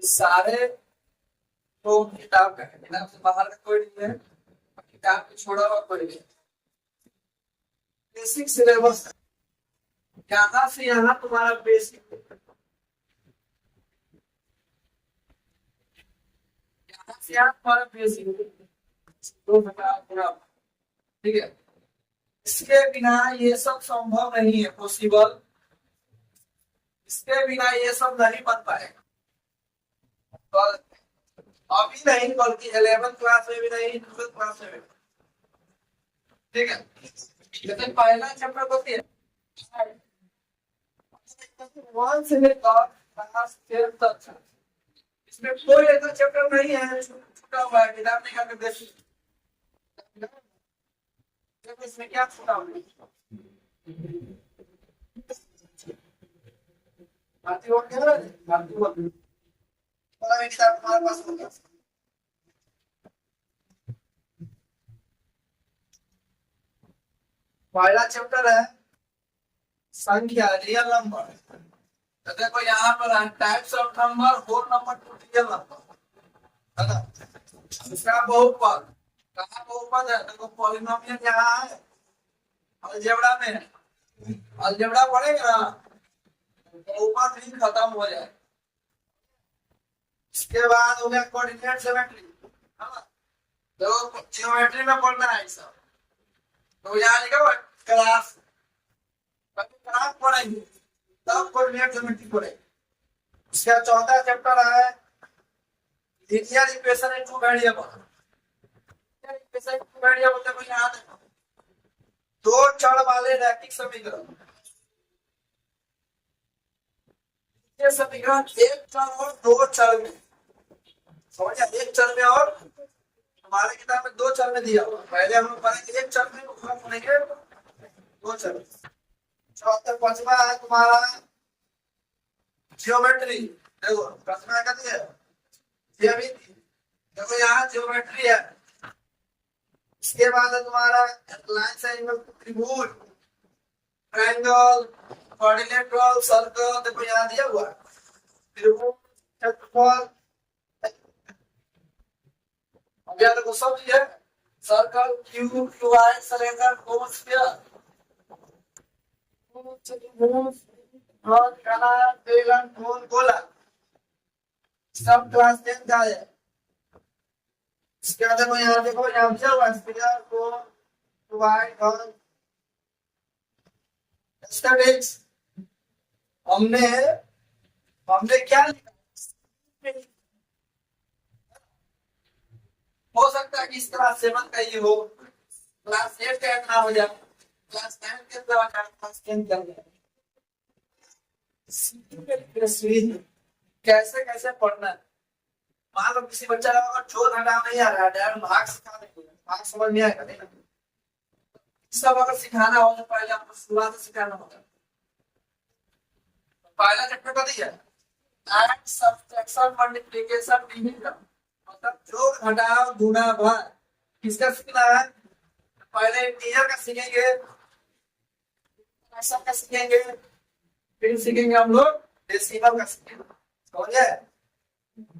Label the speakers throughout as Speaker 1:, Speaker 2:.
Speaker 1: सारे तो किताब का है, किताब से बाहर का कोई नहीं है, किताब को छोड़ा हुआ कोई नहीं। बेसिक सिलेबस यहाँ से यहाँ तुम्हारा बेसिक, यहाँ से यहाँ तुम्हारा बेसिक दो घंटा पूरा। ठीक है, इसके बिना ये सब संभव नहीं है, पॉसिबल। इसके बिना ये सब नहीं बन पाएगा। तो अभी नहीं, बल्कि 11th क्लास में भी नहीं, 12th क्लास में भी। ठीक है, जैसे पहला चैप्टर होती है 1 से लेकर क्लास 10 तक, इसमें कोई ऐसा चैप्टर नहीं है छूटा हुआ है, किताब निकाल के देखिए इसमें क्या छूटा हुआ है। भारतीय बोर्ड के भारतीय बोर्ड किताब तुम्हारे पास होगा। पहला चैप्टर है संख्या, रियल नंबर। तो देखो यहाँ पर है types of number, whole number to real number, है ना। इसका बहुपद, कहाँ बहुपद है, देखो पॉलिनोमियल यहाँ है, अलजेब्रा में, अलजेब्रा पढ़ेगा ना बहुपद भी खत्म हो जाए। इसके बाद हो गया कोऑर्डिनेट ज्योमेट्री, है ना। तो ज्योमेट्री में पढ़ना है सब, तो यहाँ लिखा क्लास, क्लास पढ़ेंगे तब कोऑर्डिनेट ज्योमेट्री पढ़ेंगे। इसका चौथा चैप्टर है linear equation in two variable. Equation in two variable देखो यहाँ देखो, दो चर वाले रैखिक समीकरण। ये समीकरण एक चर और दो चर में, समझिए, एक चर में और हमारे किताब में दो चर में दिया हुआ। पहले हम लोग पढ़ेंगे एक चर में, उसका पढ़ेंगे दो चर। चौथा पांचवा है तुम्हारा ज्योमेट्री। देखो पांचवा का दिया ज्यामिति, देखो यहाँ ज्योमेट्री है। इसके बाद है तुम्हारा लाइन एंगल, त्रिभुज, ट्रायंगल, क्वाड्रिलेटरल, सर्कल, देखो यहाँ दिया हुआ है। त्रिभुज, चतुर्भुज, अब यहाँ देखो सब है, सर्कल, क्यूब, क्यूबॉइड, सिलेंडर, कोन, स्फीयर, चतुर्भुज, कला, बेलन, कोन, गोला, सब क्लास 10 का है। इसके बाद देखो यहाँ देखो, यहाँ दिया हुआ स्फीयर, कोन, क्यूबॉइड और स्टैटिक्स। हमने क्या लिखा, हो सकता है कि इस क्लास 7 का ये हो, क्लास 8 का इतना हो जाए, क्लास 9 के अंदर क्लास 10 कर जाए। कैसे कैसे पढ़ना है। मान लो किसी बच्चा का जोड़ घटाव नहीं आ रहा है, डायरेक्ट भाग सिखा देंगे, भाग समझ नहीं आएगा, नहीं ना। सब अगर सिखाना हो तो पहले आपको शुरुआत से सिखाना होगा। पहला चैप्टर का दिया ऐड, सब्ट्रैक्शन, मल्टीप्लिकेशन, डिवीजन, मतलब जोड़ घटाव गुणा भाग, किसका सीखना है। पहले इंटीजर का सीखेंगे, फ्रैक्शन का सीखेंगे, फिर सीखेंगे हम लोग डेसिमल का सीखेंगे, समझे।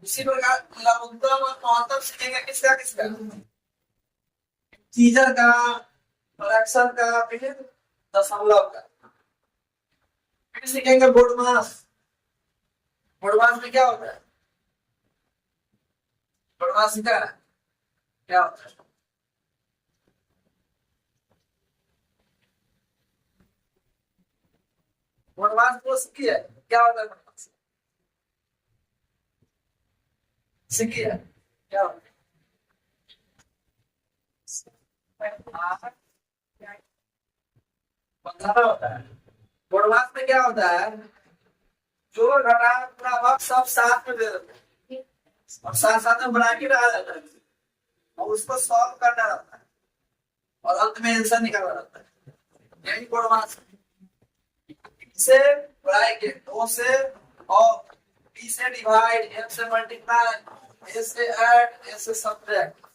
Speaker 1: इसी प्रकार लघुत्तम और महत्तम सीखेंगे, किसका किसका, इंटीजर का, फ्रैक्शन का, फिर दशमलव का। फिर सीखेंगे बोडमास। बोडमास में क्या होता है, बोडमास सीखा है क्या होता है। बोडमास को सीखी है, क्या होता है बोडमास, सीखी है क्या होता है, बताना होता है। बोडमास में क्या होता है, जोड़ घटाव पूरा वक्त सब साथ में दे देते हैं और साथ साथ में ब्रैकेट आ जाता है और उसको सॉल्व करना रहता है और अंत में आंसर निकालना रहता है, यही बोडमास। से ब्रैकेट, दो से और बी से डिवाइड, एम से मल्टीप्लाई, ए से ऐड, ए से सब्ट्रैक्ट।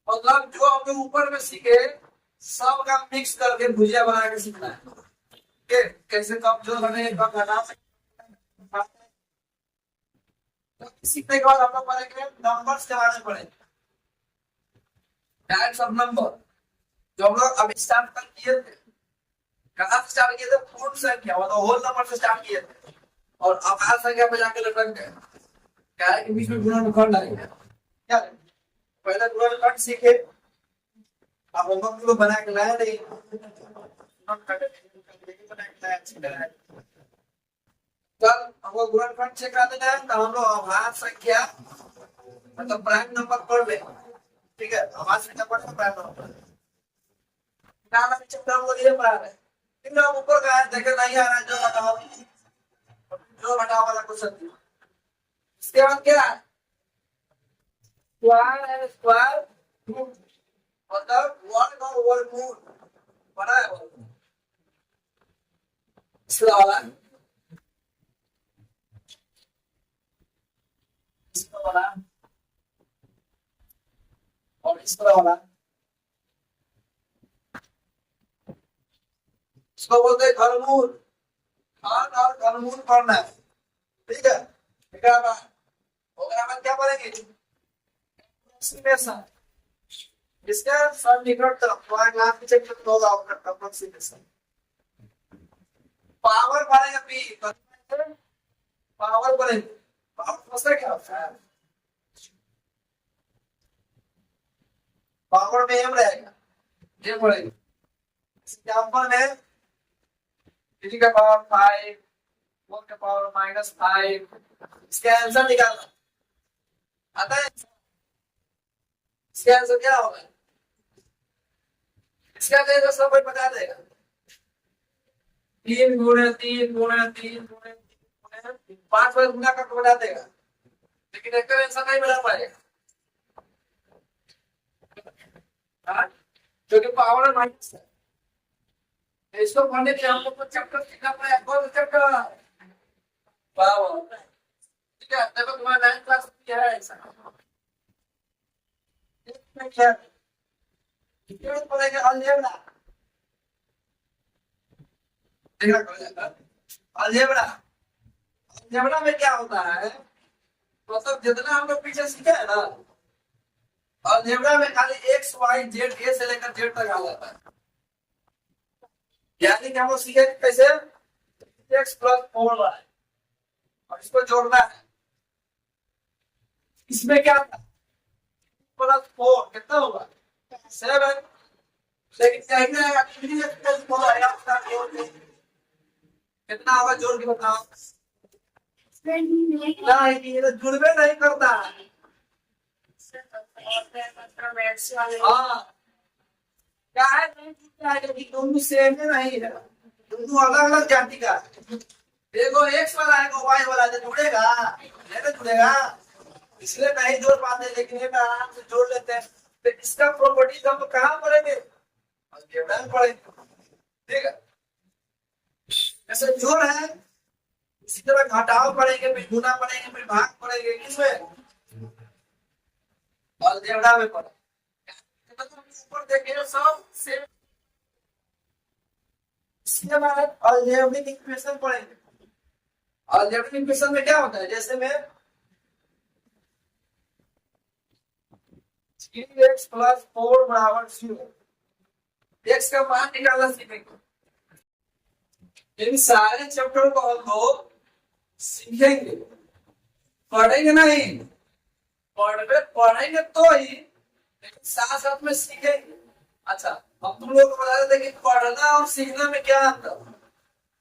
Speaker 1: मतलब जो हमने ऊपर में सीखे सब का मिक्स करके भुजिया बना के सीखना है। कैसे कम जो बने कम घटा सकते, तो सीखने के बाद हम लोग पढ़ेंगे नंबर्स के बारे में पढ़ेंगे, टाइप्स ऑफ नंबर, जो हम लोग अभी स्टार्ट कर किए थे। कहाँ से स्टार्ट किए थे? पूर्ण संख्या मतलब होल नंबर से स्टार्ट किए थे, और अभाज्य संख्या पे जाके लटक गए। क्या है कि बीच में गुणनखंड आएगा। क्या है? पहले गुणनखंड सीखे, अब हम लोग बना के लाए नहीं, कल हमको गुणनखंड से कर देना है, तो हम लोग अभाज्य संख्या मतलब प्राइम नंबर पढ़ ले। ठीक है, अभाज्य संख्या पढ़ प्राइम नंबर नाम चैप्टर हम लोग ये पढ़ा रहे हैं। लेकिन हम ऊपर का देखे नहीं आ रहा है, जो घटाओ वाला क्वेश्चन। इसके बाद क्या है? स्क्वायर एंड स्क्वायर मतलब वर्ग और वर्गमूल पढ़ा है इसका वाला, इसका वाला और इसका वाला, इसको बोलते हैं घनमूल। घन और घनमूल पढ़ना है। ठीक है, क्या पढ़ेंगे? इसका सन्निकट पावर पढ़ेंगे। पी पावर पढ़ेंगे। पावर क्या होता है? पावर में एम रहेगा, ये पढ़ेंगे। एग्जाम्पल में थ्री का पावर 5, 4 का पावर -5, इसका आंसर निकालना आता है। इसका आंसर क्या होगा? इसका आंसर सब कोई बता देगा। 3 गुणे 3 गुणे 3 गुणे 5 बार गुना करके बता देगा, लेकिन एक आंसर नहीं बता पाएगा क्योंकि पावर माइनस है। इसको पढ़ने के लिए हम लोग को चैप्टर सीखना पड़ेगा। कौन सा चैप्टर? पावर। ठीक है, देखो तुम्हारा 9th क्लास में है ऐसा। क्या कितने पढ़ेंगे? अलजेब्रा देखना पड़ेगा। अलजेब्रा, अलजेब्रा में क्या होता है मतलब जितना हम लोग पीछे सीखे है ना, अलजेब्रा में खाली एक्स वाई जेड ए से लेकर जेड तक आ जाता है। यानी कि हम लोग सीखे कैसे x + 4y और इसको जोड़ना है। इसमें क्या +4 कितना होगा? 7। लेकिन कितना होगा जोड़ के बताओ? नहीं, ये तो जुड़वे नहीं करता। हाँ, क्या है दोनों सेम नहीं है, दोनों अलग अलग जाति का। देखो एक्स वाला है वाई वाला है, जुड़ेगा नहीं तो जुड़ेगा, इसलिए नहीं जोड़ पाते, लेकिन ये आराम से जोड़ लेते हैं। तो इसका प्रॉपर्टी हम कहाँ पढ़ेंगे? अलजेब्रा में पढ़ेंगे। ठीक है, ऐसे जोड़ है, इसी तरह घटाव पढ़ेंगे, फिर गुना पढ़ेंगे, फिर भाग पढ़ेंगे। किसमें? अलजेब्रा में पढ़ेंगे। ऊपर देखिए सब सेम। इसके बाद अलजेब्रिक इक्वेशन पढ़ेंगे। अलजेब्रिक इक्वेशन में क्या होता है? जैसे में 3x + 4 = 0, x का मान निकालना सीखेंगे। इन सारे चैप्टर को हम लोग सीखेंगे, पढ़ेंगे नहीं। पढ़ेंगे तो ही, लेकिन साथ साथ में सीखेंगे। अच्छा, अब तुम लोग को बता देते कि पढ़ना और सीखना में क्या अंतर?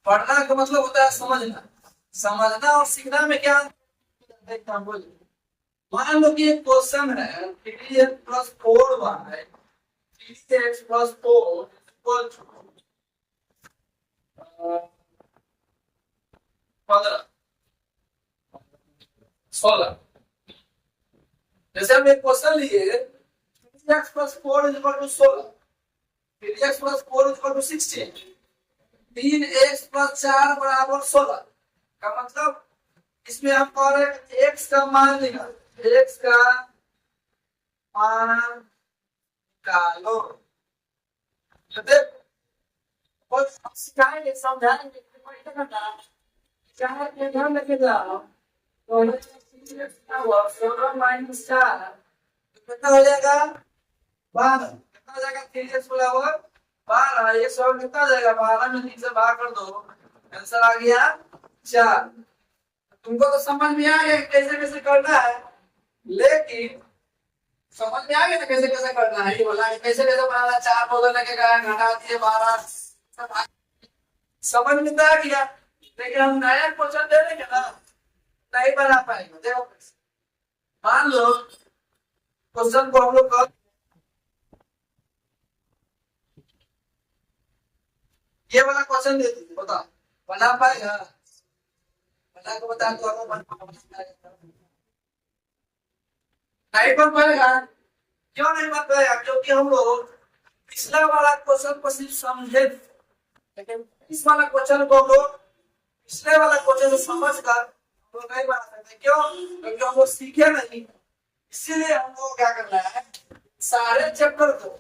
Speaker 1: पढ़ना का मतलब होता है समझना, समझना और सीखना में क्या अंतर? मान लो कि एक क्वेश्चन है 3x + 4y 3x + 4 15 16। जैसे हम एक क्वेश्चन लिए 3x + 4 = 16, 3x + 4 = 16, 3x + 4 = 16 का मतलब इसमें हम कह रहे हैं x का मान निकालो, x का मान निकालो। और सिखाएंगे, समझाएंगे, ध्यान रखे जाओ तो माइनस 4 कितना हो जाएगा 12। कितना हो जाएगा 3x बराबर 12। ये सॉल्व कितना हो जाएगा 12 में 3 से भाग कर दो आंसर आ गया 4। तुमको तो समझ में आ गया कैसे कैसे करना है, लेकिन समझ में आ गया ना कैसे कैसे करना है। ये बोला कैसे कैसे बनाना 4 बोतल लगेगा घटा दिए 12 समझ में तो आ गया, लेकिन हम नया क्वेश्चन दे देंगे ना नहीं बना पाएंगे। देखो मान लो क्वेश्चन को हम लोग कर ये वाला क्वेश्चन दे दीजिए, बता बना पाएगा? बना को बता तो हम नहीं बन पाएगा। क्यों नहीं बन पाएगा? क्योंकि हम लोग पिछला वाला क्वेश्चन को सिर्फ समझे, लेकिन इस वाला क्वेश्चन को हम लोग पिछले वाला क्वेश्चन को समझ कर तो नहीं बना सकते। क्यों? क्योंकि हम लोग सीखे नहीं। इसीलिए हम लोग क्या करना है, सारे चैप्टर को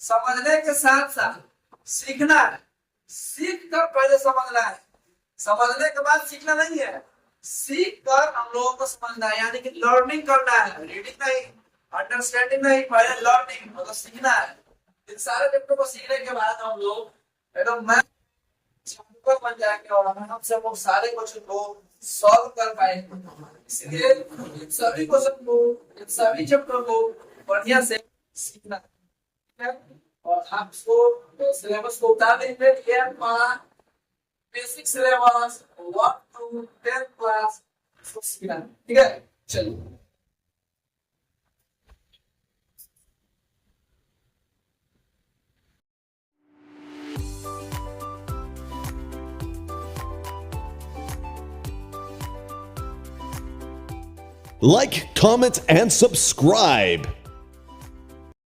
Speaker 1: समझने के साथ साथ सीखना है। सीख कर पहले समझना है, समझने के बाद सीखना नहीं है। सीख कर हम लोगों को समझना है, यानी कि लर्निंग करना है, रीडिंग नहीं, अंडरस्टैंडिंग नहीं, पहले लर्निंग मतलब सीखना है। इन सारे चैप्टर को सीखने के बाद हम लोग एकदम मैथ बन जाएंगे और हमसे हम लोग सारे क्वेश्चन को सॉल्व कर पाएंगे। इसलिए इन सभी क्वेश्चन को, इन सभी चैप्टर को बढ़िया से सीखना है। और आप इसको सिलेबस को उतार देंगे, बेसिक सिलेबस 1 to 10 क्लास इसको सीखना है। ठीक है, चलिए
Speaker 2: Like, comment, and subscribe.